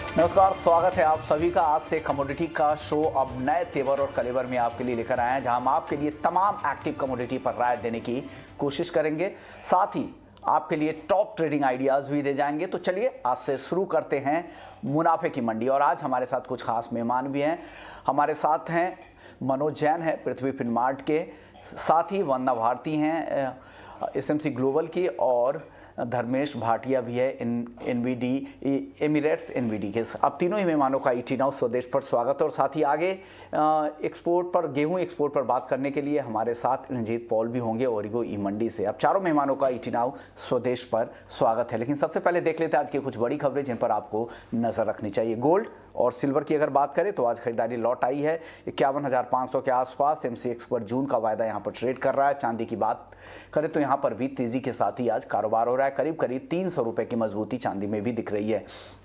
नमस्कार, स्वागत है आप सभी का। आज से कमोडिटी का शो अब नए तेवर और कलेवर में आपके लिए लेकर आए हैं, जहां हम आपके लिए तमाम एक्टिव कमोडिटी पर राय देने की कोशिश करेंगे। साथ ही आपके लिए टॉप ट्रेडिंग आइडियाज भी दे जाएंगे। तो चलिए आज से शुरू करते हैं मुनाफे की मंडी। और आज हमारे साथ कुछ खास मेहमान भी हैं। हमारे साथ हैं मनोज जैन है पृथ्वी फिनमार्ट के, साथ ही वंदना भारती हैं एसएमसी ग्लोबल की, और धर्मेश भाटिया भी है एनवीडी एमिरेट्स एनवीडी के। अब तीनों ही मेहमानों का ईटी नाउ स्वदेश पर स्वागत है। और साथ ही आगे एक्सपोर्ट पर, गेहूं एक्सपोर्ट पर बात करने के लिए हमारे साथ रंजीत पॉल भी होंगे ओरिगो ई मंडी से। अब चारों मेहमानों का ईटी नाउ स्वदेश पर स्वागत है। लेकिन सबसे पहले देख लेते हैं आज की कुछ बड़ी खबरें जिन पर आपको नजर रखनी चाहिए। गोल्ड और सिल्वर की अगर बात करें तो आज खरीदारी लौट आई है 51,500 के आसपास। एमसीएक्स पर जून का वायदा यहां पर ट्रेड कर रहा है। चांदी की बात करें तो यहां पर भी तेजी के साथ ही आज कारोबार हो रहा है। करीब करीब 300 रुपए की मजबूती चांदी में भी दिख रही है।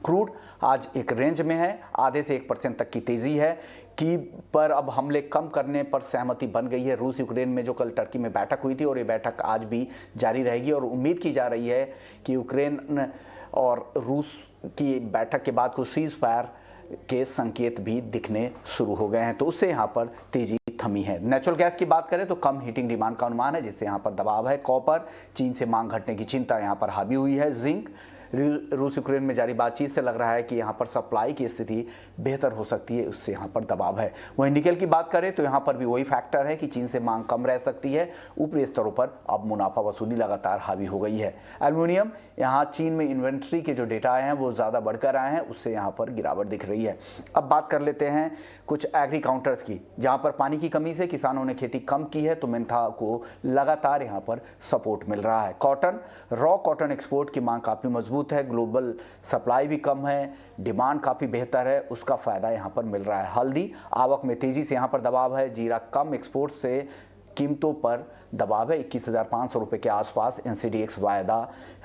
क्रूड आज एक रेंज में है, आधे से 1% तक की तेजी है। की पर अब हमले कम करने पर सहमति बन गई है रूस यूक्रेन में, जो कल टर्की में बैठक हुई थी, और ये बैठक आज भी जारी रहेगी। और उम्मीद की जा रही है कि यूक्रेन और रूस की बैठक के बाद कुछ सीज फायर के संकेत भी दिखने शुरू हो गए हैं, तो उससे यहाँ पर तेजी थमी है। नेचुरल गैस की बात करें तो कम हीटिंग डिमांड का अनुमान है, जिससे यहाँ पर दबाव है। कॉपर, चीन से मांग घटने की चिंता यहाँ पर हावी हुई है। जिंक, रूस यूक्रेन में जारी बातचीत से लग रहा है कि यहाँ पर सप्लाई की स्थिति बेहतर हो सकती है, उससे यहाँ पर दबाव है। वहीं निकेल की बात करें तो यहाँ पर भी वही फैक्टर है कि चीन से मांग कम रह सकती है। ऊपरी स्तरों पर अब मुनाफा वसूली लगातार हावी हो गई है। एल्युमिनियम, यहाँ चीन में इन्वेंट्री के जो डेटा आए हैं वो ज़्यादा बढ़कर आए हैं, उससे यहाँ पर गिरावट दिख रही है। अब बात कर लेते हैं कुछ एग्री काउंटर्स की, जहाँ पर पानी की कमी से किसानों ने खेती कम की है, तो मेंथा को लगातार यहाँ पर सपोर्ट मिल रहा है। कॉटन, रॉ कॉटन एक्सपोर्ट की मांग काफ़ी मजबूत है। ग्लोबल सप्लाई भी कम है, डिमांड काफ़ी बेहतर है, उसका फायदा यहाँ पर मिल रहा है। हल्दी, आवक में तेजी से यहाँ पर दबाव है। जीरा, कम एक्सपोर्ट से कीमतों पर दबाव है। 21,500 रुपये के आसपास एनसीडीएक्स वायदा,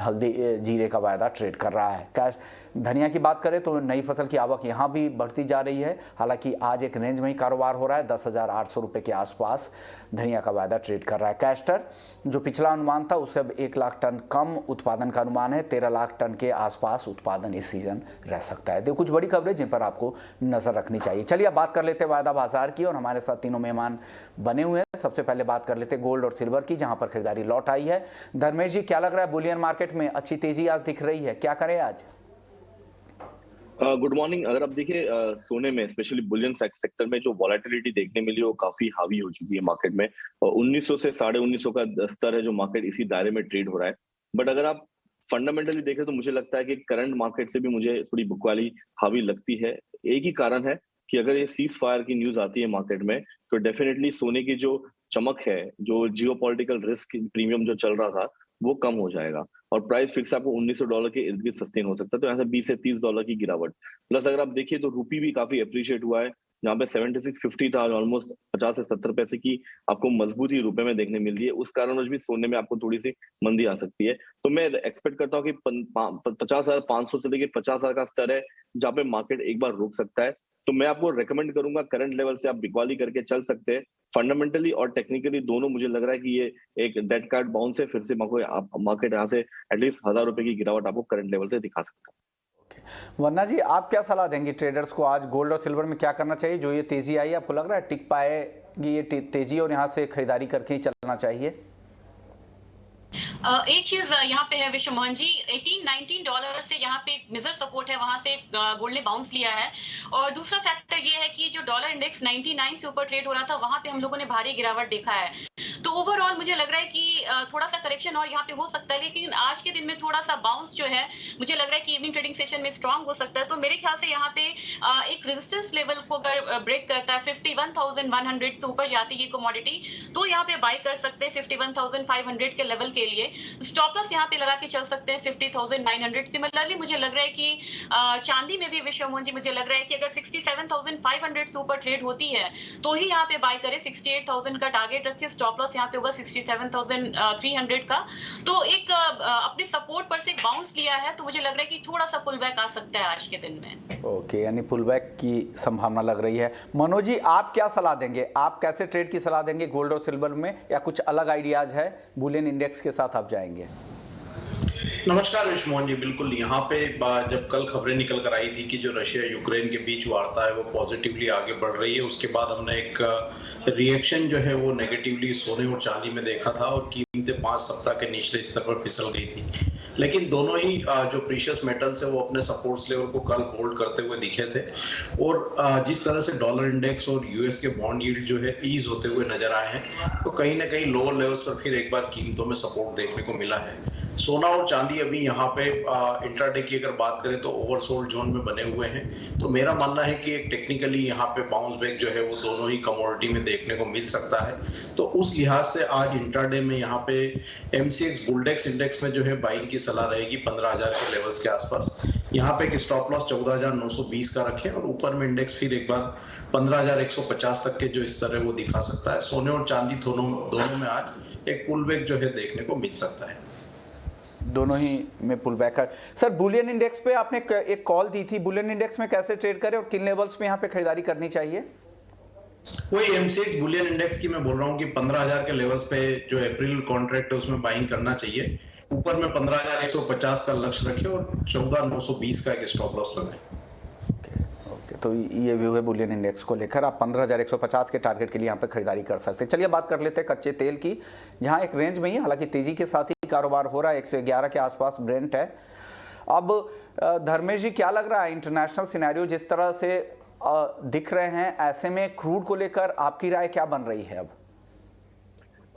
हल्दी जीरे का वायदा ट्रेड कर रहा है। कैश धनिया की बात करें तो नई फसल की आवक यहाँ भी बढ़ती जा रही है। हालांकि आज एक रेंज में ही कारोबार हो रहा है। 10,800 रुपये के आसपास धनिया का वायदा ट्रेड कर रहा है। कैस्टर, जो पिछला अनुमान था उससे अब 1 लाख टन कम उत्पादन का अनुमान है। 13 लाख टन के आसपास उत्पादन इस सीजन रह सकता है। तो कुछ बड़ी खबरें जिन पर आपको नजर रखनी चाहिए। चलिए अब बात कर लेते हैं वायदा बाजार की, और हमारे साथ तीनों मेहमान बने हुए हैं। सबसे पहले बात कर लेते हैं गोल्ड और सिल्वर की, जहां पर खरीदारी लौट आई है। धर्मेश जी, क्या लग रहा है बुलियन मार्केट में अच्छी तेजी आज दिख रही है, क्या करें आज? Good morning. अगर आप देखिए सोने में स्पेशली बुलियन सेक्टर में जो वॉलेटिलिटी देखने मिली वो काफी हावी हो चुकी है मार्केट में। 1900 से 1950 का स्तर है जो मार्केट इसी दायरे में ट्रेड हो रहा है। बट अगर आप फंडामेंटली देखें तो मुझे लगता है कि करंट मार्केट से भी मुझे थोड़ी बुकवाली हावी लगती है। एक ही कारण है कि अगर ये सीज फायर की न्यूज आती है मार्केट में तो डेफिनेटली सोने की जो चमक है, जो जियोपॉलिटिकल रिस्क प्रीमियम जो चल रहा था वो कम हो जाएगा और प्राइस फिर से आपको $1900 के इर्द गिर्द सस्टेन हो सकता है। तो यहाँ से $20 से $30 की गिरावट। प्लस अगर आप देखिए तो रूपी भी काफी अप्रिशिएट हुआ है, जहाँ पे 76.50 था, ऑलमोस्ट 50 से 70 पैसे की आपको मजबूती रुपए में देखने मिल रही है। उस कारणवश भी सोने में आपको थोड़ी सी मंदी आ सकती है। तो मैं एक्सपेक्ट करता हूँ कि 50,500 से लेकर 50,000 का स्तर है जहाँ पे मार्केट एक बार रुक सकता है। तो मैं आपको रेकमेंड करूंगा करंट लेवल से आप बिकवाली करके चल सकते हैं। फंडामेंटली और टेक्निकली दोनों मुझे लग रहा है कि ये एक डेड कार्ड बाउंस है। फिर से मार्केट यहाँ से एटलीस्ट 1,000 रुपए की गिरावट आपको करंट लेवल से दिखा सकता है। वन्ना जी, आप क्या सलाह देंगे ट्रेडर्स को आज गोल्ड और सिल्वर में क्या करना चाहिए? जो ये तेजी आई, आपको लग रहा है टिक पाएगी ये तेजी और यहाँ से खरीदारी करके ही चलना चाहिए? एक चीज यहाँ पे है विश्व मोहन जी, $18-19 से यहाँ पे मेजर सपोर्ट है, वहां से गोल्ड ने बाउंस लिया है। और दूसरा फैक्टर ये है कि जो डॉलर इंडेक्स 99 से ऊपर ट्रेड हो रहा था वहां पे हम लोगों ने भारी गिरावट देखा है। तो ओवरऑल मुझे लग रहा है कि थोड़ा सा करेक्शन और यहाँ पे हो सकता है, लेकिन आज के दिन में थोड़ा सा बाउंस जो है मुझे लग रहा है कि इवनिंग ट्रेडिंग सेशन में स्ट्रांग हो सकता है। तो मेरे ख्याल से यहाँ पे एक रेजिस्टेंस लेवल को अगर ब्रेक करता है 51,100 से ऊपर जाती है कमोडिटी, तो यहाँ पे बाय कर सकते हैं 51,500 के लेवल के लिए। स्टॉप लॉस यहाँ पे लगा के चल सकते हैं 50,900। सिमिलरली मुझे लग रहा है कि चांदी में भी विश्व मोहन जी मुझे लग रहा है कि अगर 67,500 से ऊपर ट्रेड होती है तो ही यहाँ पे बाय करें। 68,000 का टारगेट रखिए, स्टॉप लॉस यहाँ पे होगा 67,300 का। तो एक अपने सपोर्ट पर से एक बाउंस लिया है, तो मुझे लग रहा है कि थोड़ा सा पुल बैक आ सकता है आज के दिन में। ओके, यानी पुल बैक की संभावना लग रही है। मनोज जी, आप क्या सलाह देंगे? आप कैसे ट्रेड की सलाह देंगे गोल्ड और सिल्वर में, या कुछ अलग आइडियाज है? बुलियन इंडेक्स के साथ आप जाएंगे? नमस्कार विश्वमोहन जी, बिल्कुल यहाँ पे जब कल खबरें निकल कर आई थी कि जो रशिया यूक्रेन के बीच वार्ता है वो पॉजिटिवली आगे बढ़ रही है, उसके बाद हमने एक रिएक्शन जो है वो नेगेटिवली सोने और चांदी में देखा था और कीमतें 5 सप्ताह के निचले स्तर पर फिसल गई थी। लेकिन दोनों ही जो प्रीशियस मेटल्स है वो अपने सपोर्ट्स लेवल को कल होल्ड करते हुए दिखे थे और जिस तरह से डॉलर इंडेक्स और यूएस के बॉन्ड यील्ड जो है ईज होते हुए नजर आए हैं, तो कहीं ना कहीं लोअर लेवल्स पर फिर एक बार कीमतों में सपोर्ट देखने को मिला है। सोना और चांदी अभी यहाँ पे इंट्राडे की अगर बात करें तो ओवरसोल्ड जोन में बने हुए हैं, तो मेरा मानना है कि एक टेक्निकली यहाँ पे बाउंस बैक जो है वो दोनों ही कमोडिटी में देखने को मिल सकता है। तो उस लिहाज से आज इंट्राडे में यहाँ पे एमसीएक्स बुलडेक्स इंडेक्स में जो है बाइंग की सलाह रहेगी 15,000 के लेवल्स के आसपास। यहाँ पे एक स्टॉप लॉस 14,920 का रखें और ऊपर में इंडेक्स फिर एक बार 15,150 तक के जो स्तर है वो दिखा सकता है। सोने और चांदी दोनों में आज एक पुल बैक जो है देखने को मिल सकता है। दोनों ही में पुल बैक कर। सर, बुलियन इंडेक्स पे आपने एक कॉल दी थी, बुलियन इंडेक्स में कैसे ट्रेड करें और किन लेवल्स पे यहाँ पे खरीदारी करनी चाहिए? वही एमसीएक्स बुलियन इंडेक्स की मैं बोल रहा हूँ कि 15,000 के लेवल्स पे जो अप्रैल कॉन्ट्रैक्ट है उसमें बाइंग करना चाहिए। ऊपर में 15,150 का लक्ष्य रखें और 14,920 का एक स्टॉप लॉस लगाएं। तो ये व्यू है बुलियन इंडेक्स को लेकर। आप 15,150 के टारगेट के लिए यहाँ पे खरीदारी कर सकते हैं। चलिए बात कर लेते हैं कच्चे तेल की, जहाँ एक रेंज में ही हालांकि तेजी के साथ ही कारोबार हो रहा है। 111 के आसपास ब्रेंट है। अब धर्मेश जी, क्या लग रहा है इंटरनेशनल सिनेरियो जिस तरह से दिख रहे हैं, ऐसे में क्रूड को लेकर आपकी राय क्या बन रही है अब?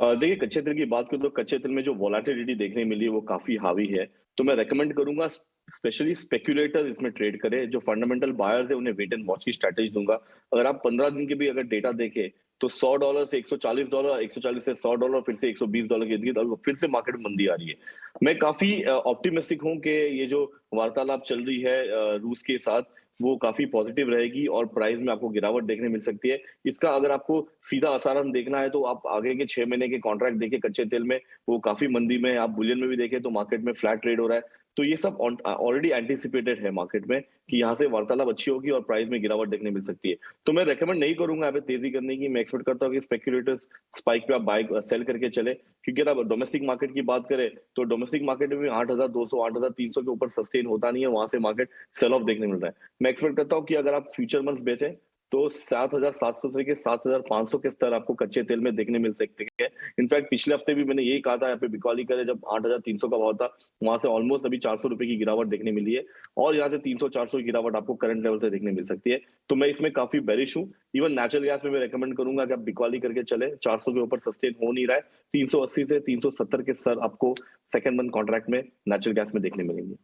देखिए, कच्चे तेल की बात करूं तो कच्चे तेल में जो वोलेटिलिटी देखने मिली है वो काफी हावी है। तो मैं रेकमेंड करूंगा स्पेशली स्पेक्यूलेटर इसमें ट्रेड करें। जो फंडामेंटल बायर्स है उन्हें वेट एंड वॉच की स्ट्रैटेजी दूंगा। अगर आप 15 दिन के भी अगर डेटा देखें तो $100 से $140, 140 से $100, फिर से $120 के इर्द-गिर्द फिर से मार्केट में मंदी आ रही है। मैं काफी ऑप्टिमिस्टिक हूं कि ये जो वार्तालाप चल रही है रूस के साथ वो काफी पॉजिटिव रहेगी और प्राइस में आपको गिरावट देखने मिल सकती है। इसका अगर आपको सीधा असर देखना है तो आप आगे के 6 महीने के कॉन्ट्रैक्ट देखें कच्चे तेल में, वो काफी मंदी में। आप बुलियन में भी देखें तो मार्केट में फ्लैट ट्रेड हो रहा है। तो ये सब ऑलरेडी एंटिसिपेटेड है मार्केट में कि यहाँ से वार्तालाप अच्छी होगी और प्राइस में गिरावट देखने मिल सकती है। तो मैं रेकमेंड नहीं करूंगा यहाँ पे तेजी करने की। मैं एक्सपेक्ट करता हूँ कि स्पेक्यूलेटर्स स्पाइक पे आप बाय सेल करके चले, क्योंकि अगर डोमेस्टिक मार्केट की बात करें तो डोमेस्टिक मार्केट में 8,200 8,300 के ऊपर सस्टेन होता नहीं है, वहां से मार्केट सेल ऑफ देखने मिल रहा है। मैं एक्सपेक्ट करता हूँ कि अगर आप फ्यूचर मंथ्स बेचें तो 7,700 से के 7,500 के स्तर आपको कच्चे तेल में देखने मिल सकते हैं। इनफैक्ट पिछले हफ्ते भी मैंने यही कहा था, यहाँ पे बिकवाली करे जब 8,300 का भाव था, वहां से ऑलमोस्ट अभी 400 रुपए की गिरावट देखने मिली है और यहाँ से 300-400 की गिरावट आपको करंट लेवल से देखने मिल सकती है। तो मैं इसमें काफी बेरिश हूँ। इवन नेचुरल गैस में मैं रेकमेंड करूंगा कि आप बिकवाली करके चले। 400 के ऊपर सस्टेन हो नहीं रहा है। 380 से 370 के स्तर आपको सेकेंड मंथ कॉन्ट्रैक्ट में नेचुरल गैस में देखने मिलेंगे।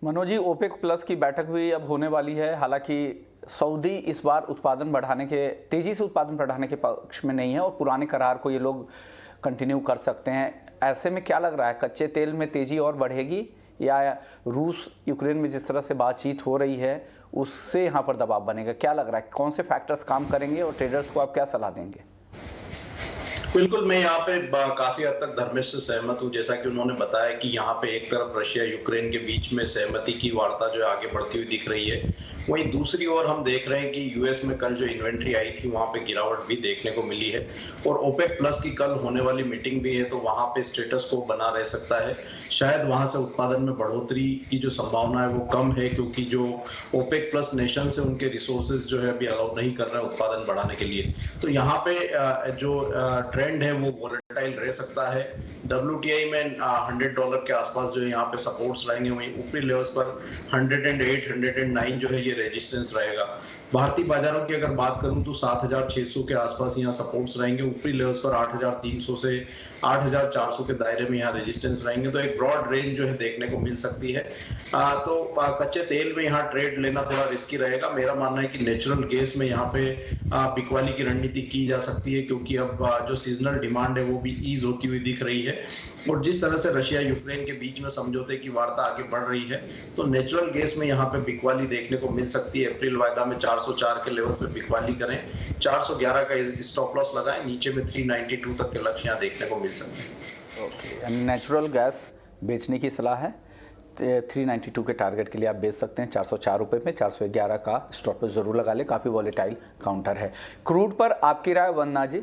मनोज जी, ओपेक प्लस की बैठक भी अब होने वाली है। हालांकि सऊदी इस बार उत्पादन बढ़ाने के, तेजी से उत्पादन बढ़ाने के पक्ष में नहीं है और पुराने करार को ये लोग कंटिन्यू कर सकते हैं। ऐसे में क्या लग रहा है, कच्चे तेल में तेजी और बढ़ेगी या रूस यूक्रेन में जिस तरह से बातचीत हो रही है उससे यहाँ पर दबाव बनेगा? क्या लग रहा है, कौन से फैक्टर्स काम करेंगे और ट्रेडर्स को आप क्या सलाह देंगे? बिल्कुल, मैं यहाँ पे काफी हद तक धर्मेश से सहमत हूँ। जैसा कि उन्होंने बताया कि यहाँ पे एक तरफ रशिया यूक्रेन के बीच में सहमति की वार्ता जो है आगे बढ़ती हुई दिख रही है, वहीं दूसरी ओर हम देख रहे हैं कि यूएस में कल जो इन्वेंट्री आई थी वहां पे गिरावट भी देखने को मिली है और ओपेक प्लस की कल होने वाली मीटिंग भी है, तो वहां पे स्टेटस को बना रह सकता है। शायद वहां से उत्पादन में बढ़ोतरी की जो संभावना है वो कम है, क्योंकि जो ओपेक प्लस नेशन से उनके रिसोर्सेज जो है अभी अलाउ नहीं कर रहे हैं उत्पादन बढ़ाने के लिए। तो यहाँ पे जो ट्रेंड है वो वोलेटाइल रह सकता है। WTI में $100 के आसपास जो है यहाँ पे सपोर्ट्स रहेंगे, वहीं ऊपरी लेवल्स पर 108 109 जो है ये रेजिस्टेंस रहेगा। भारतीय बाजारों की अगर बात करूं तो 7,600 के आसपास यहाँ सपोर्ट्स रहेंगे, ऊपरी लेवल्स पर 8,300 से 8,400 के दायरे में यहाँ रेजिस्टेंस रहेंगे। तो एक ब्रॉड रेंज जो है देखने को मिल सकती है। तो कच्चे तेल में यहाँ ट्रेड लेना थोड़ा रिस्की रहेगा। मेरा मानना है कि नेचुरल गैस में यहाँ पे बिकवाली की रणनीति की जा सकती है, क्योंकि अब जो सीजनल डिमांड है वो भी ईज होती हुई दिख रही है और जिस तरह से रशिया यूक्रेन के बीच में समझौते की वार्ता आगे बढ़ रही है तो नेचुरल गैस में यहाँ पे बिकवाली देखने को मिल सकती है। अप्रैल वायदा में 404 के लेवल पे बिकवाली करें, 411 का स्टॉप लॉस लगाएं, नीचे में 392 तक के लक्ष्य यहाँ देखने को मिल सकते हैं। ओके, नेचुरल गैस बेचने की सलाह है। 392 के टारगेट के लिए आप बेच सकते हैं 404 रुपये में। 411 का स्टॉप लॉस जरूर लगा ले, काफ़ी वॉलेटाइल काउंटर है। क्रूड पर आपकी राय वंदना जी?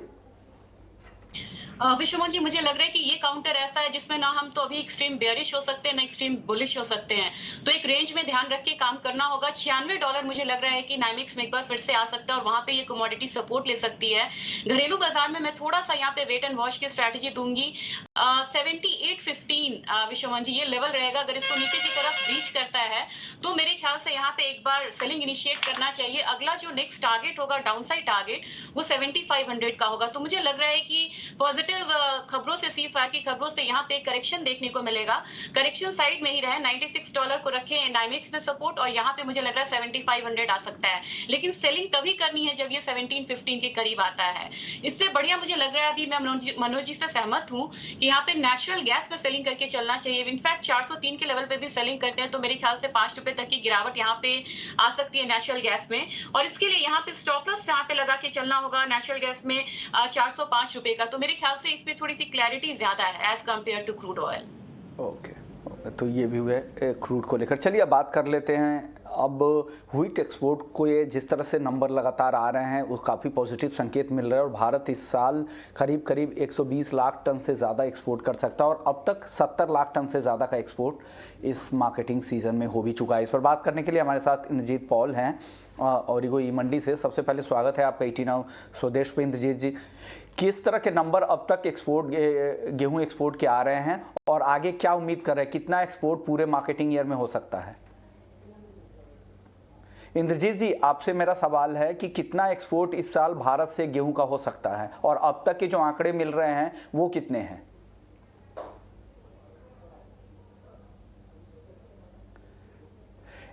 विश्वमोहन जी, मुझे लग रहा है कि ये काउंटर ऐसा है जिसमें ना हम तो अभी एक्सट्रीम बेयरिश हो सकते हैं ना एक्सट्रीम बुलिश हो सकते हैं, तो एक रेंज में ध्यान रख के काम करना होगा। $96 मुझे लग रहा है कि नाइमिक्स में एक बार फिर से आ सकता है और वहां पे ये कमोडिटी सपोर्ट ले सकती है। घरेलू बाजार में मैं थोड़ा सा यहाँ पे वेट एंड वॉच की स्ट्रैटेजी दूंगी। 78.15 विश्वमोहन जी ये लेवल रहेगा। अगर इसको नीचे की तरफ रीच करता है तो मेरे ख्याल से यहाँ पे एक बार सेलिंग इनिशिएट करना चाहिए। अगला जो नेक्स्ट टारगेट होगा डाउनसाइड टारगेट वो 7500 का होगा। तो मुझे लग रहा है कि पॉजिटिव खबरों से, सीजफायर की खबरों से यहाँ पे करेक्शन देखने को मिलेगा। करेक्शन साइड में ही रहे, $96 को रखे नाइमिक्स में सपोर्ट और यहाँ पे मुझे लग रहा है 7500 आ सकता है। लेकिन सेलिंग तभी करनी है जब ये 1715 के करीब आता है। इससे बढ़िया मुझे लग रहा है, अभी मैं मनोज जी से सहमत हूँ कि यहाँ पे नेचुरल गैस पे सेलिंग करके चलना चाहिए। इनफैक्ट 403 के लेवल पे भी सेलिंग करते हैं तो मेरे ख्याल से ₹5 तक की गिरावट यहाँ पे आ सकती है नेचुरल गैस में। और इसके लिए यहाँ पे स्टॉप लॉस यहाँ पे लगा के चलना होगा नेचुरल गैस में ₹405 का। तो मेरे ख्याल से इसमें थोड़ी सी क्लैरिटी ज्यादा है as compare to crude oil. Okay, तो ये भी हुए क्रूड को लेकर। चलिए अब बात कर लेते हैं अब व्हीट एक्सपोर्ट को। ये जिस तरह से नंबर लगातार आ रहे हैं उस काफ़ी पॉजिटिव संकेत मिल रहा है और भारत इस साल करीब करीब 120 लाख टन से ज़्यादा एक्सपोर्ट कर सकता है और अब तक 70 लाख टन से ज़्यादा का एक्सपोर्ट इस मार्केटिंग सीजन में हो भी चुका है। इस पर बात करने के लिए हमारे साथ इंद्रजीत पॉल हैं ओरिगो ई मंडी से। सबसे पहले स्वागत है आपका 18 स्वदेश पे। इंद्रजीत जी, किस तरह के नंबर अब तक एक्सपोर्ट गेहूं एक्सपोर्ट के आ रहे हैं और आगे क्या उम्मीद कर रहे हैं, कितना एक्सपोर्ट पूरे मार्केटिंग ईयर में हो सकता है? इंद्रजीत जी, आपसे मेरा सवाल है कि कितना एक्सपोर्ट इस साल भारत से गेहूं का हो सकता है और अब तक के जो आंकड़े मिल रहे हैं वो कितने हैं?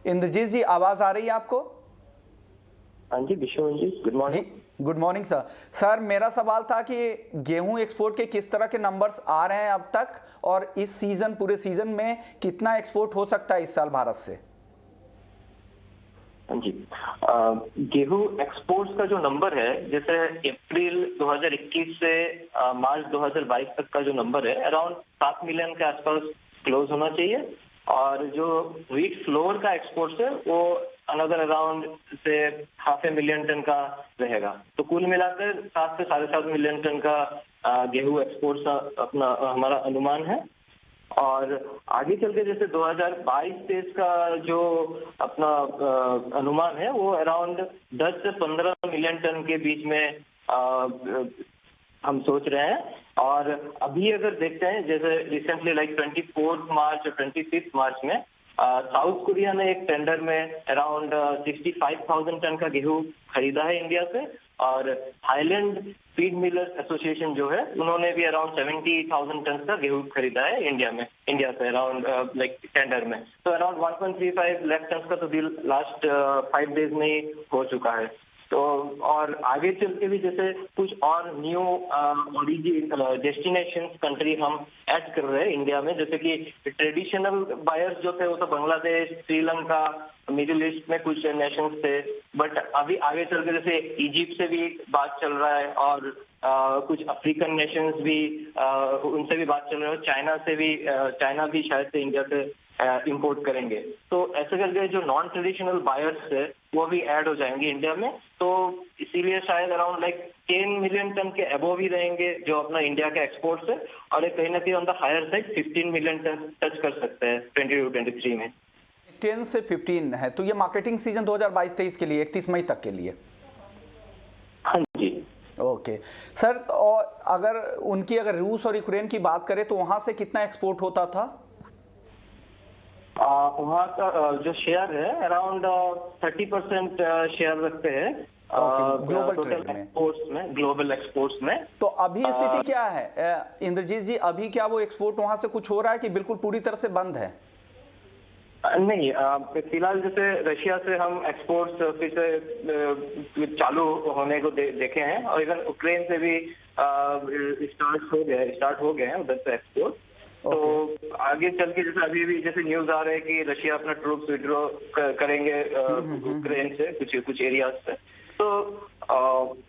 इंद्रजीत जी, आवाज आ रही है आपको? हाँ जी Vishwamohan ji, good morning. Good morning sir. Sir, मेरा सवाल था कि गेहूं एक्सपोर्ट के किस तरह के नंबर्स आ रहे हैं अब तक और इस सीजन, पूरे सीजन में कितना एक्सपोर्ट हो सकता है इस साल भारत से? हाँ जी, गेहूं एक्सपोर्ट्स का जो नंबर है, जैसे अप्रैल 2021 से मार्च 2022 तक का जो नंबर है अराउंड 7 मिलियन के आसपास क्लोज होना चाहिए। और जो व्हीट फ्लोर का एक्सपोर्ट है वो अनदर अराउंड से 500 मिलियन टन का रहेगा। तो कुल मिलाकर 7 से 7.5 मिलियन टन का गेहूं एक्सपोर्ट का अपना हमारा अनुमान है। और आगे चल के जैसे 2022-23 का जो अपना अनुमान है वो अराउंड 10 से 15 मिलियन टन के बीच में हम सोच रहे हैं। और अभी अगर देखते हैं जैसे रिसेंटली लाइक 24 मार्च और 25 मार्च में साउथ कोरिया ने एक टेंडर में अराउंड 65,000 टन का गेहूं खरीदा है इंडिया से। और थाईलैंड फीड मिलर्स एसोसिएशन जो है उन्होंने भी अराउंड 70,000 टन का गेहूं खरीदा है इंडिया से अराउंड लाइक टेंडर में। तो अराउंड 1.35 लाख टन का तो डील लास्ट 5 डेज में ही हो चुका है। तो और आगे चल के भी जैसे कुछ और न्यू डेस्टिनेशंस कंट्री हम ऐड कर रहे हैं इंडिया में, जैसे कि ट्रेडिशनल बायर्स जो थे वो तो बांग्लादेश, श्रीलंका, मिडिल ईस्ट में कुछ नेशंस थे। बट अभी आगे चल के जैसे इजिप्ट से भी बात चल रहा है और कुछ अफ्रीकन नेशंस भी उनसे भी बात चल रही है। चाइना भी शायद से इंडिया से इंपोर्ट करेंगे। तो ऐसे करके जो नॉन ट्रेडिशनल बायर्स है वो भी ऐड हो जाएंगे इंडिया में। तो इसीलिए शायद अराउंड लाइक 10 मिलियन टन के अबोव ही रहेंगे जो अपना इंडिया के एक्सपोर्ट्स है। और एक कहीं ना कहीं on the higher side 15 million ton touch कर सकते हैं 22-23 में। 10 से 15 है, तो ये मार्केटिंग सीजन 2022-23 के लिए 31 मई तक के लिए? हाँ जी। ओके सर, और अगर रूस और यूक्रेन की बात करें तो वहां से कितना एक्सपोर्ट होता था? वहाँ का जो शेयर है अराउंड 30% शेयर रखते हैं ग्लोबल ट्रेड में, ग्लोबल एक्सपोर्ट्स में। तो अभी स्थिति क्या है इंद्रजीत जी? अभी क्या वो एक्सपोर्ट वहां से कुछ हो रहा है कि बिल्कुल पूरी तरह से बंद है? नहीं, फिलहाल जैसे रशिया से हम एक्सपोर्ट्स फिर से चालू होने को देखे हैं और इवन यूक्रेन से भी स्टार्ट हो गए हैं उधर से एक्सपोर्ट। तो आगे चल के जैसे अभी भी जैसे न्यूज आ रहे हैं कि रशिया अपना ट्रूप्स विड्रॉ करेंगे यूक्रेन से कुछ एरियाज से। तो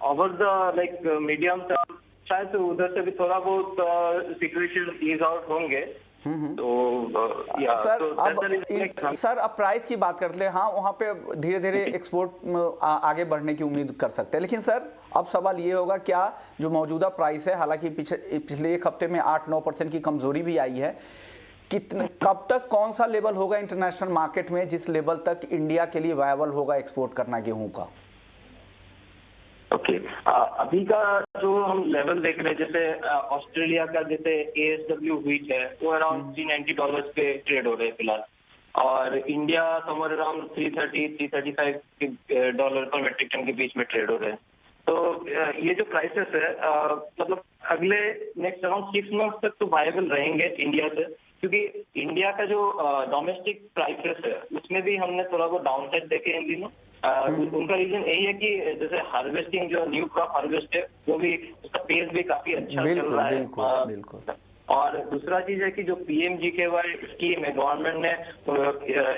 over the like medium term शायद उधर से भी थोड़ा बहुत सिचुएशन ईज आउट होंगे। तो या सर तो सर अब प्राइस की बात करते हैं। हाँ, वहाँ पे धीरे धीरे एक्सपोर्ट आगे बढ़ने की उम्मीद कर सकते हैं, लेकिन सर अब सवाल ये होगा, क्या जो मौजूदा प्राइस है, हालांकि पिछले एक हफ्ते में 8-9% की कमजोरी भी आई है, कब तक कौन सा लेवल होगा इंटरनेशनल मार्केट में जिस लेवल तक इंडिया के लिए वायबल होगा एक्सपोर्ट करना गेहूं का? ओके, अभी का जो हम लेवल देख रहे हैं, जैसे ऑस्ट्रेलिया का जैसे ASW व्हीट है वो अराउंड $390 पे ट्रेड हो रहे हैं फिलहाल, और इंडिया समवेयर अराउंड $330-335 पर मेट्रिक टन के बीच में ट्रेड हो रहे हैं। तो ये जो प्राइसेस है मतलब अगले नेक्स्ट अराउंड 6 मंथ तक तो वायबल रहेंगे इंडिया से, क्योंकि इंडिया का जो डोमेस्टिक प्राइसेस है उसमें भी हमने थोड़ा बहुत डाउन साइड देखे इन दिनों। उनका रीजन यही है कि जैसे हार्वेस्टिंग, जो न्यू क्रॉप हार्वेस्ट है, वो भी उसका पेस भी काफी अच्छा चल रहा है। बिल्कुल। और दूसरा चीज है कि जो PMGKY स्कीम है गवर्नमेंट ने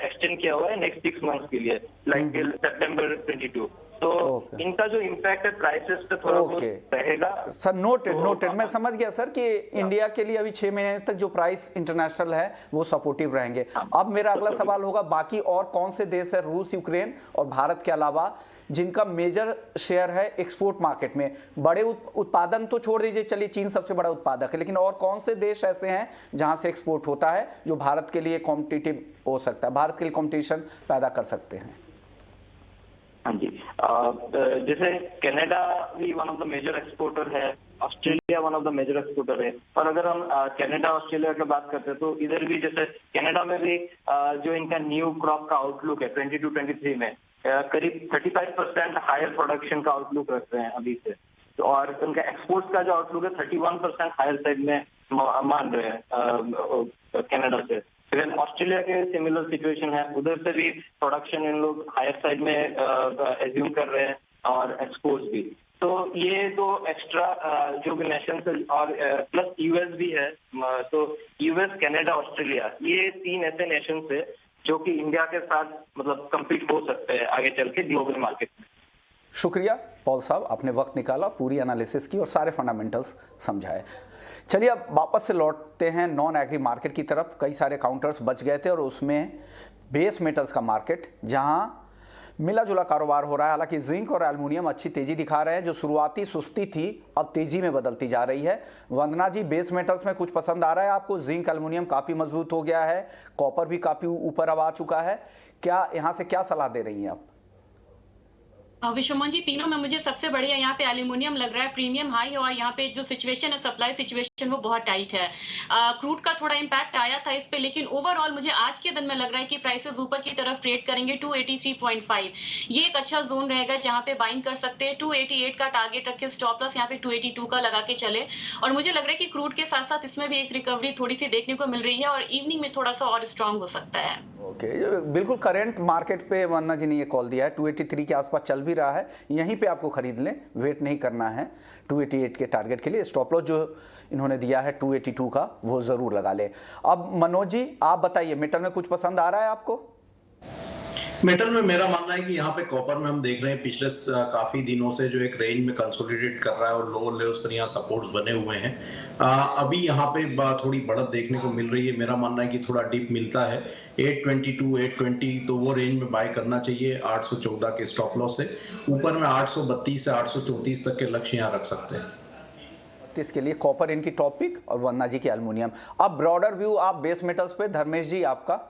एक्सटेंड किया हुआ है नेक्स्ट 6 मंथ्स के लिए, लाइक टिल सितंबर 22। तो इनका जो इम्पैक्ट है प्राइसेस पे थोड़ा बहुत रहेगा। सर नोटेड मैं समझ गया सर कि इंडिया के लिए अभी 6 महीने तक जो प्राइस इंटरनेशनल है वो सपोर्टिव रहेंगे। अब मेरा अगला सवाल होगा, बाकी और कौन से देश है रूस, यूक्रेन और भारत के अलावा जिनका मेजर शेयर है एक्सपोर्ट मार्केट में? बड़े उत्पादन तो छोड़ दीजिए, चलिए चीन सबसे बड़ा उत्पादक है, लेकिन और कौन से देश ऐसे हैं जहां से एक्सपोर्ट होता है जो भारत के लिए कॉम्पिटिटिव हो सकता है, भारत के लिए कॉम्पिटिशन पैदा कर सकते हैं? हाँ जी, जैसे कनाडा भी one of the major exporter है, Australia one of the major exporter है। और अगर हम कनाडा ऑस्ट्रेलिया की बात करते हैं तो इधर भी जैसे कनाडा में भी जो इनका न्यू क्रॉप का आउटलुक है 22-23 में करीब 35% हायर प्रोडक्शन का आउटलुक रख रहे हैं अभी से, और उनका एक्सपोर्ट का जो आउटलुक है 31% हायर साइड में मान रहे हैं कनाडा से। इवन ऑस्ट्रेलिया के सिमिलर सिचुएशन है, उधर से भी प्रोडक्शन इन लोग हायर साइड में एज्यूम कर रहे हैं और एक्सपोर्ट भी। तो ये तो एक्स्ट्रा जो भी नेशन और प्लस यूएस भी है, तो यूएस, कनाडा, ऑस्ट्रेलिया, ये 3 ऐसे नेशन है जो कि इंडिया के साथ मतलब कम्पीट हो सकते हैं आगे चल के ग्लोबल मार्केट में। शुक्रिया पॉल साहब, आपने वक्त निकाला, पूरी एनालिसिस की और सारे फंडामेंटल्स समझाए। चलिए अब वापस से लौटते हैं नॉन एग्री मार्केट की तरफ। कई सारे काउंटर्स बच गए थे और उसमें बेस मेटल्स का मार्केट जहां मिला जुला कारोबार हो रहा है। हालांकि जिंक और एल्युमिनियम अच्छी तेजी दिखा रहे हैं, जो शुरुआती सुस्ती थी अब तेजी में बदलती जा रही है। वंदना जी, बेस मेटल्स में कुछ पसंद आ रहा है आपको? जिंक, एल्युमिनियम काफी मजबूत हो गया है, कॉपर भी काफी ऊपर अब आ चुका है, क्या यहाँ से क्या सलाह दे रही हैं आप? विश्वमोहन जी, तीनों में मुझे सबसे बढ़िया यहाँ पे एल्यूमिनियम लग रहा है, प्रीमियम हाई है, और यहाँ पे जो सिचुएशन है, सप्लाई सिचुएशन, वो बहुत टाइट है। क्रूड का थोड़ा इम्पैक्ट आया था इस पे, लेकिन ओवरऑल मुझे आज के दिन में लग रहा है कि प्राइसेस ऊपर की तरफ ट्रेड करेंगे 283.5। ये एक अच्छा जोन रहेगा जहाँ पे बाइंग कर सकते हैं। 288 का टारगेट रखे, स्टॉप लॉस यहाँ पे 282 का लगा के चले। और मुझे लग रहा है कि क्रूड के साथ साथ इसमें भी एक रिकवरी थोड़ी सी देखने को मिल रही है और इवनिंग में थोड़ा सा और स्ट्रांग हो सकता है। ओके, बिल्कुल करंट मार्केट पे वंदना जी ने ये कॉल दिया है, 283 के आसपास चल भी रहा है, यहीं पे आपको खरीद लें, वेट नहीं करना है 288 के टारगेट के लिए। स्टॉप लॉस जो इन्होंने दिया है 282 का, वो जरूर लगा ले। अब मनोज जी आप बताइए, मेटल में कुछ पसंद आ रहा है आपको? मेटल में मेरा मानना है कि यहाँ पे कॉपर में हम देख रहे हैं पिछले काफी दिनों से जो एक रेंज में कंसोलिडेट कर रहा है और लोअर लेवल्स पर यहाँ सपोर्ट्स बने हुए हैं। अभी यहाँ पे थोड़ी बढ़त देखने को मिल रही है। मेरा मानना है कि थोड़ा डिप मिलता है 822, 820, तो वो रेंज में बाय करना चाहिए 814 के स्टॉप लॉस से। ऊपर में 832 से 834 तक के लक्ष्य यहाँ रख सकते हैं। इसके लिए कॉपर इनकी टॉपिक और वंदना जी की एल्युमिनियम। अब ब्रॉडर व्यू आप बेस मेटल्स पे, धर्मेश जी आपका?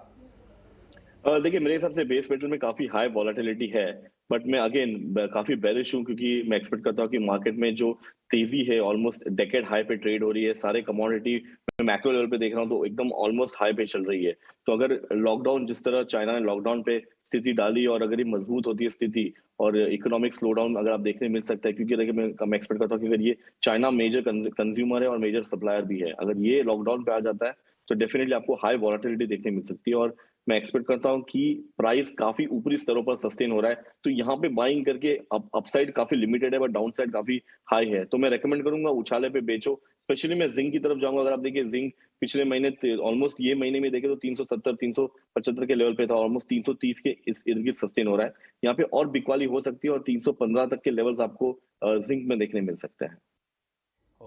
देखिए, मेरे हिसाब से बेस मेटल में काफी हाई वॉलेटिलिटी है, बट मैं अगेन काफी बेरिश हूँ, क्योंकि मैं एक्सपेक्ट करता हूँ कि मार्केट में जो तेजी है ऑलमोस्ट डेकेड हाई पे ट्रेड हो रही है। सारे कमोडिटी मैं मैक्रो लेवल पे देख रहा हूँ तो एकदम ऑलमोस्ट हाई पे चल रही है। तो अगर लॉकडाउन, जिस तरह चाइना ने लॉकडाउन पे स्थिति डाली, और अगर ये मजबूत होती है स्थिति और इकोनॉमिक स्लोडाउन अगर आप देखने मिल सकता है, क्योंकि देखिए मैं एक्सपेक्ट करता हूँ कि अगर ये चाइना मेजर कंज्यूमर है और मेजर सप्लायर भी है, अगर ये लॉकडाउन पे आ जाता है तो डेफिनेटली आपको हाई वॉलेटिलिटी देखने मिल सकती है। और मैं एक्सपेक्ट करता हूं कि प्राइस काफी ऊपरी स्तरों पर सस्टेन हो रहा है, तो यहाँ पे बाइंग करके अपसाइड काफी लिमिटेड है बट डाउनसाइड काफी हाई है। तो मैं रेकमेंड करूंगा उछाले पे बेचो। स्पेशली मैं जिंक की तरफ जाऊंगा। अगर आप देखिए जिंक पिछले महीने ऑलमोस्ट ये महीने में देखे तो 370 375 के लेवल पे था, ऑलमोस्ट 330 के इस इर्द गिर्द सस्टेन हो रहा है। यहाँ पे और बिकवाली हो सकती है और 315 तक के लेवल्स आपको जिंक में देखने मिल सकते हैं।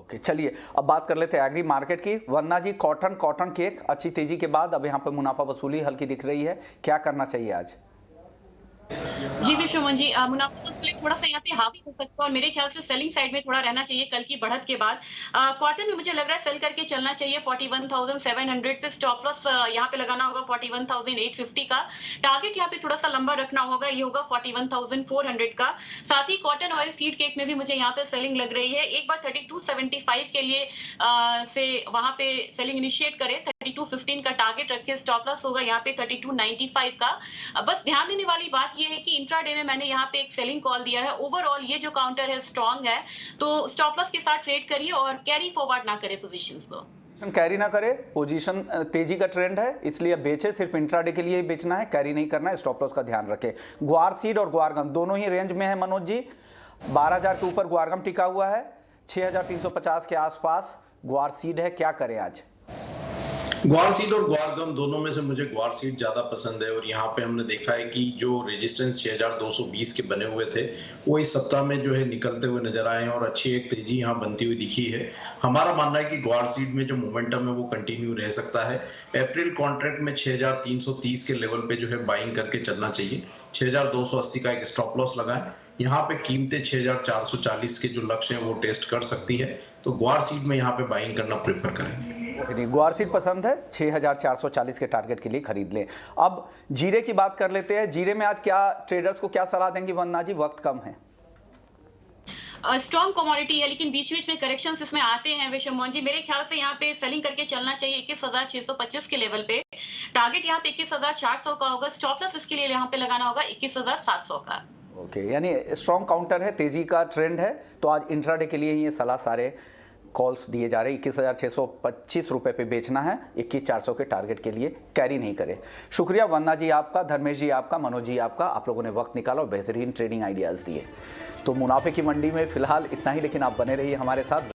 ओके, चलिए अब बात कर लेते हैं एग्री मार्केट की। वंदना जी, कॉटन की एक अच्छी तेजी के बाद अब यहाँ पे मुनाफा वसूली हल्की दिख रही है, क्या करना चाहिए आज? जी विश्वमोहन जी, मुनाफा वसूली थोड़ा सा यहाँ पे हावी हो सकता है और मेरे ख्याल से सेलिंग साइड में थोड़ा रहना चाहिए कल की बढ़त के बाद। कॉटन में मुझे लग रहा है सेल करके चलना चाहिए 41,700 पे। स्टॉप लॉस यहाँ पे लगाना होगा 41,850 का। टारगेट यहाँ पे थोड़ा सा लंबा रखना होगा, ये होगा 41,400 का। साथ ही कॉटन ऑयल सीड केक में भी मुझे यहाँ पे सेलिंग लग रही है। एक बार 3275 के लिए से वहां पे सेलिंग इनिशिएट करें। 3215 का टारगेट रखे, स्टॉप लॉस होगा यहाँ पे 3295 का। बस ध्यान देने वाली बात ये है कि इंट्राडे में मैंने यहाँ पे एक सेलिंग कॉल दिया है। ओवरऑल ये जो काउंटर है स्ट्रांग है, तो स्टॉप लॉस के साथ ट्रेड करिए और कैरी फॉरवर्ड ना करें पोजीशंस को। कैरी ना करे, पोजीशन तेजी का ट्रेंड है इसलिए बेचे, सिर्फ इंट्राडे के लिए ही बेचना है, कैरी नहीं करना है। स्टॉप लॉस का ध्यान रखें। ग्वार सीड और ग्वारगम दोनों ही रेंज में है मनोज जी। 12,000 के ऊपर ग्वारगम टिका हुआ है, 6,350 के आसपास ग्वार सीड है, क्या करें आज? ग्वार सीड और ग्वारगम दोनों में से मुझे ग्वार सीड ज्यादा पसंद है। और यहाँ पे हमने देखा है कि जो रेजिस्टेंस 6,220 के बने हुए थे वो इस सप्ताह में जो है निकलते हुए नजर आए हैं और अच्छी एक तेजी यहाँ बनती हुई दिखी है। हमारा मानना है कि ग्वार सीड में जो मोमेंटम है वो कंटिन्यू रह सकता है। अप्रैल कॉन्ट्रैक्ट में 6,330 के लेवल पे जो है बाइंग करके चलना चाहिए। 6,280 का एक स्टॉप लॉस लगाएं। यहाँ पे कीमतें 6,440 के जो लक्ष्य है वो टेस्ट कर सकती है, तो ग्वार सीड में यहाँ पे बाइंग करना प्रेफर करेंगे। ग्वार सीड पसंद है, 6,440 के टारगेट के लिए खरीद लें। अब जीरे की बात कर लेते हैं। जीरे में आज क्या ट्रेडर्स को क्या सलाह देंगी वंदना जी? वक्त कम है। स्ट्रॉन्ग कमोडिटी है लेकिन बीच बीच में करेक्शंस इसमें आते हैं विश्वमोहन जी। मेरे ख्याल से यहाँ पे सेलिंग करके चलना चाहिए 21,625 के लेवल पे। टारगेट यहाँ पे 21,400 का होगा। स्टॉप लॉस इसके लिए यहाँ पे लगाना होगा 21,700 का। ओके, यानी स्ट्रॉन्ग काउंटर है, तेजी का ट्रेंड है, तो आज इंट्राडे के लिए ये सलाह सारे कॉल्स दिए जा रहे हैं। 21,625 रुपए पे बेचना है, 21,400 के टारगेट के लिए कैरी नहीं करे। शुक्रिया वंदना जी आपका, धर्मेश जी आपका, मनोज जी आपका, आप लोगों ने वक्त निकाला और बेहतरीन ट्रेडिंग आइडियाज़ दिए। तो मुनाफे की मंडी में फिलहाल इतना ही, लेकिन आप बने रहिए हमारे साथ।